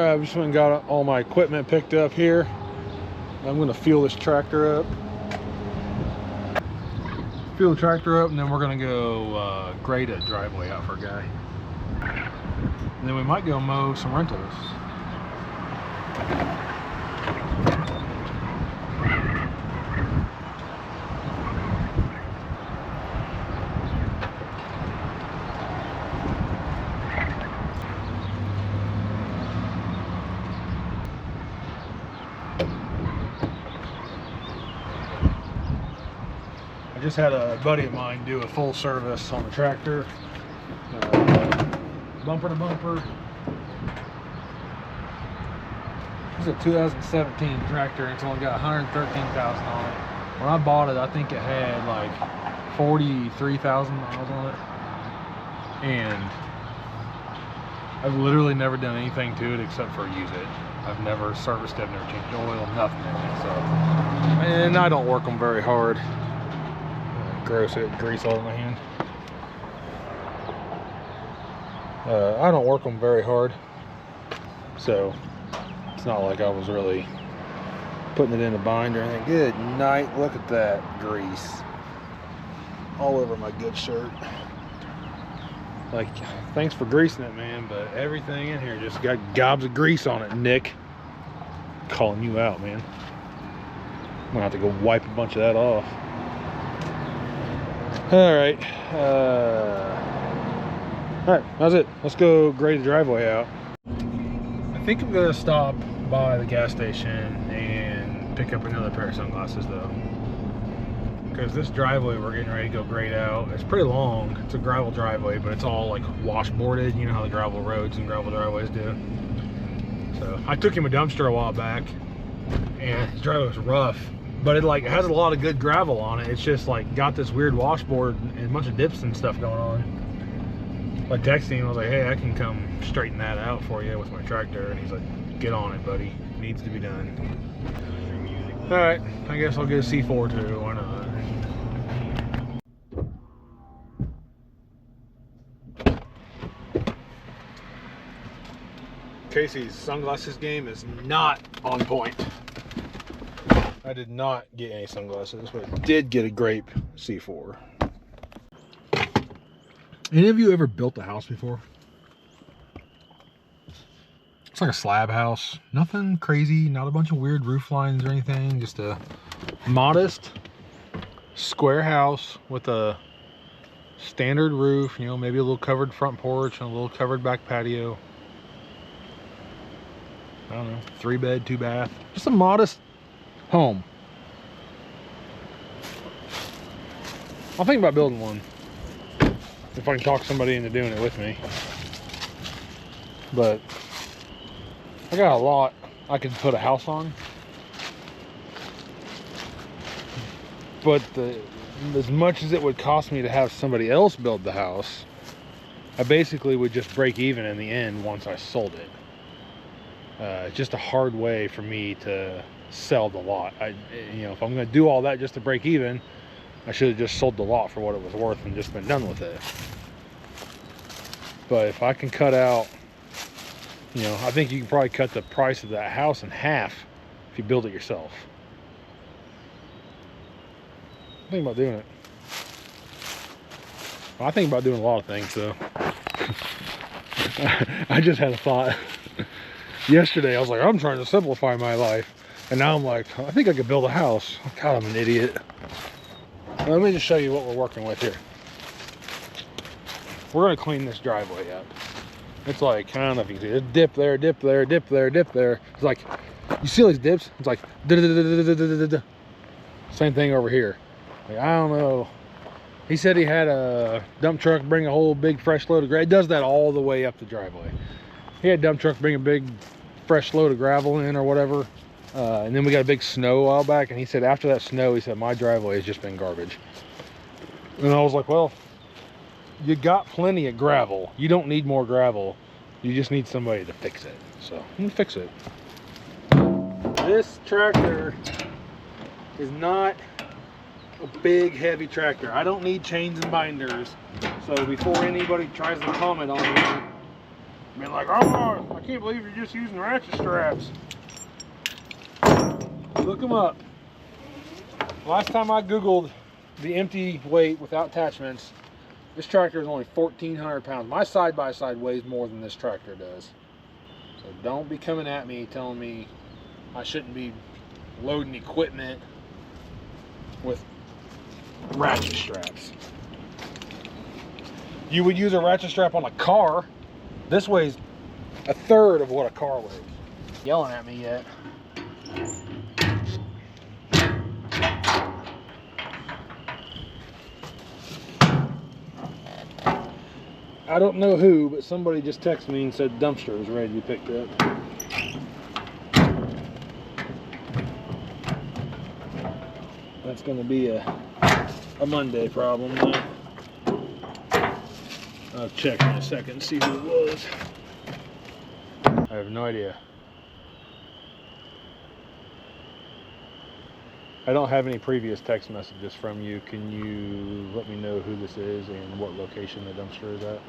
I've just went and got all my equipment picked up here. I'm gonna fuel this tractor up. Fuel the tractor up, and then we're gonna go grade a driveway out for a guy. And then we might go mow some rentals. I just had a buddy of mine do a full service on the tractor, bumper to bumper. This is a 2017 tractor, and it's only got 113,000 on it. When I bought it, I think it had like 43,000 miles on it, and I've literally never done anything to it except for use it. I've never serviced it, never changed oil, nothing in it. So, and I don't work them very hard. Gross, it grease all in my hand. I don't work them very hard, so it's not like I was really putting it in a bind or anything. Good night, look at that grease all over my good shirt. Like, thanks for greasing it, man, but everything in here just got gobs of grease on it. Nick, calling you out, man. I'm gonna have to go wipe a bunch of that off. All right, that's it. Let's go grade the driveway out. I think I'm gonna stop by the gas station and pick up another pair of sunglasses though, because this driveway we're getting ready to go grade out, it's pretty long. It's a gravel driveway, but it's all like washboarded. You know how the gravel roads and gravel driveways do. So I took him a dumpster a while back, and his driveway was rough, but it has a lot of good gravel on it. It's just like got this weird washboard and a bunch of dips and stuff going on. I texted him, I was like, hey, I can come straighten that out for you with my tractor. And he's like, get on it, buddy. It needs to be done. All right, I guess I'll get a C4 too. Why not? Casey's sunglasses game is not on point. I did not get any sunglasses, but I did get a grape C4. Any of you ever built a house before? It's like a slab house. Nothing crazy, not a bunch of weird roof lines or anything. Just a modest square house with a standard roof, you know, maybe a little covered front porch and a little covered back patio. I don't know, 3 bed, 2 bath. Just a modest home. I'll think about building one if I can talk somebody into doing it with me. But I got a lot I could put a house on. But as much as it would cost me to have somebody else build the house, I basically would just break even in the end once I sold it. It's just a hard way for me to sell the lot. You know, if I'm going to do all that just to break even, I should have just sold the lot for what it was worth and just been done with it. But if I can cut out, you know, I think you can probably cut the price of that house in half if you build it yourself. I think about doing it. Well, I think about doing a lot of things, so. I just had a thought. Yesterday, I was like, I'm trying to simplify my life. And now I'm like, I think I could build a house. God, I'm an idiot. Let me just show you what we're working with here. We're gonna clean this driveway up. It's like, I don't know if you can see it. Dip there, dip there, dip there, dip there. It's like, you see all these dips? It's like, same thing over here. Like, I don't know. He said he had a dump truck bring a whole big fresh load of gravel. It does that all the way up the driveway. He had a dump truck bring a big fresh load of gravel in or whatever. And then we got a big snow a while back, and he said after that snow, he said, my driveway has just been garbage. And I was like, well, you got plenty of gravel. You don't need more gravel. You just need somebody to fix it. So I'm gonna fix it. This tractor is not a big, heavy tractor. I don't need chains and binders. So before anybody tries to comment on it, Been like, oh, I can't believe you're just using ratchet straps. Look them up. Last time I Googled the empty weight without attachments, this tractor is only 1,400 pounds. My side-by-side weighs more than this tractor does. So don't be coming at me telling me I shouldn't be loading equipment with ratchet straps. You would use a ratchet strap on a car. This weighs a third of what a car weighs. Yelling at me yet? I don't know who, but somebody just texted me and said dumpster is ready to be picked up. That's going to be a Monday problem. I'll check in a second and see who it was. I have no idea. I don't have any previous text messages from you. Can you let me know who this is and what location the dumpster is at?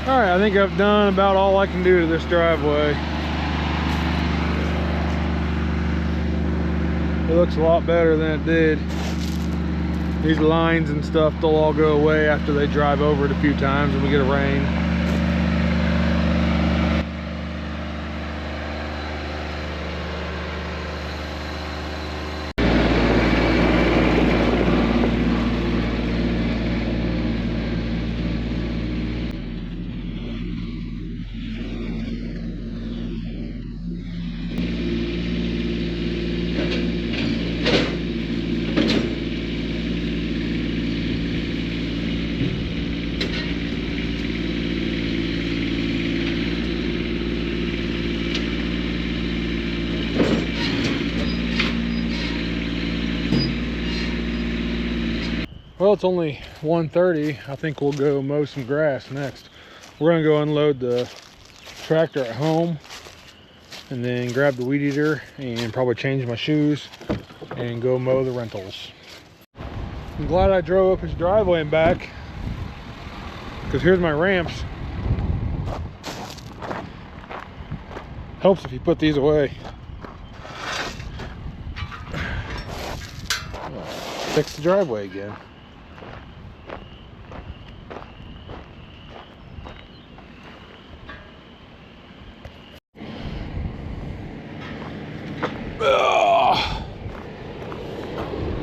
Alright, I think I've done about all I can do to this driveway. It looks a lot better than it did. These lines and stuff, they'll all go away after they drive over it a few times and we get a rain. Well, it's only 1:30. I think we'll go mow some grass next. We're gonna go unload the tractor at home and then grab the weed eater and probably change my shoes and go mow the rentals. I'm glad I drove up his driveway and back, because here's my ramps. Helps if you put these away. fix the driveway again. Ugh.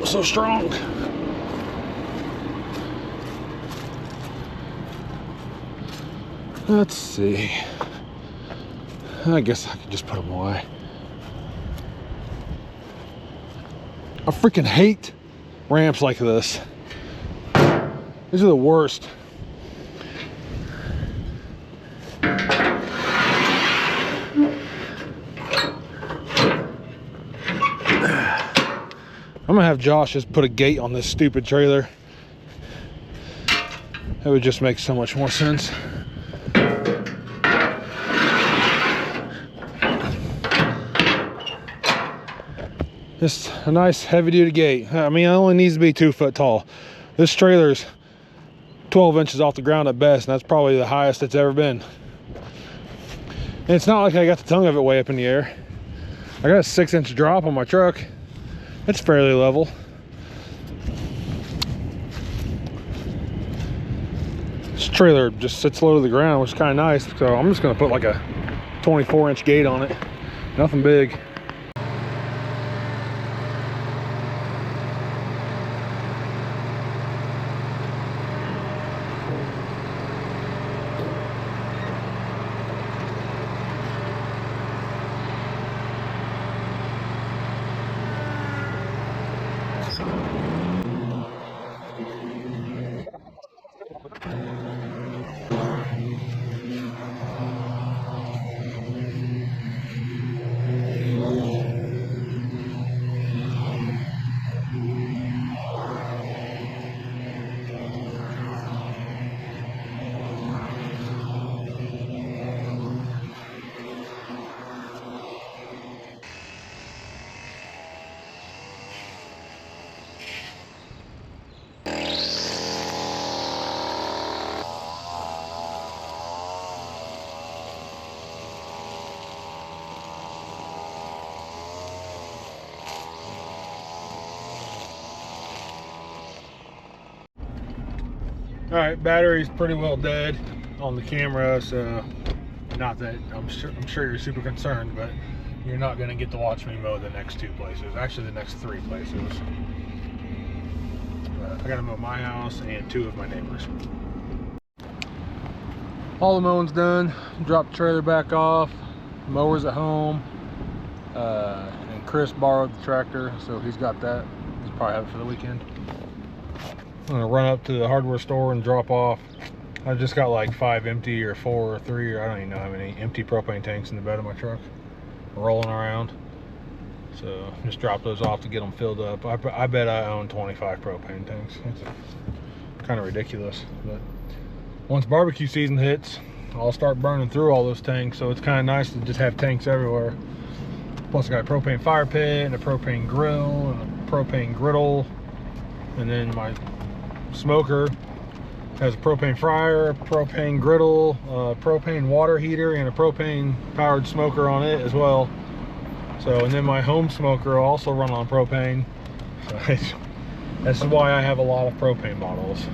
So strong. Let's see. I guess I could just put them away. I freaking hate ramps like this. These are the worst. I'm gonna have Josh just put a gate on this stupid trailer. That would just make so much more sense. Just a nice heavy duty gate. I mean, it only needs to be 2 foot tall. This trailer's 12 inches off the ground at best, and that's probably the highest it's ever been. And it's not like I got the tongue of it way up in the air. I got a 6-inch drop on my truck. It's fairly level. This trailer just sits low to the ground, which is kind of nice. So I'm just gonna put like a 24-inch gate on it. Nothing big. All right, battery's pretty well dead on the camera, so not that I'm sure you're super concerned, but you're not going to get to watch me mow the next 2 places. Actually, the next 3 places. I got to mow my house and 2 of my neighbors. All the mowing's done. Dropped the trailer back off. Mower's at home, and Chris borrowed the tractor, so he's got that. He's probably have it for the weekend. I'm gonna run up to the hardware store and drop off. I just got like 5 empty or 4 or 3, or I don't even know how many empty propane tanks in the bed of my truck rolling around. So just drop those off to get them filled up. I bet I own 25 propane tanks. It's kind of ridiculous, but once barbecue season hits, I'll start burning through all those tanks. So it's kind of nice to just have tanks everywhere. Plus I got a propane fire pit and a propane grill and a propane griddle, and then my smoker has a propane fryer, a propane griddle, a propane water heater, and a propane powered smoker on it as well. So, and then my home smoker will also run on propane. So this is why I have a lot of propane bottles.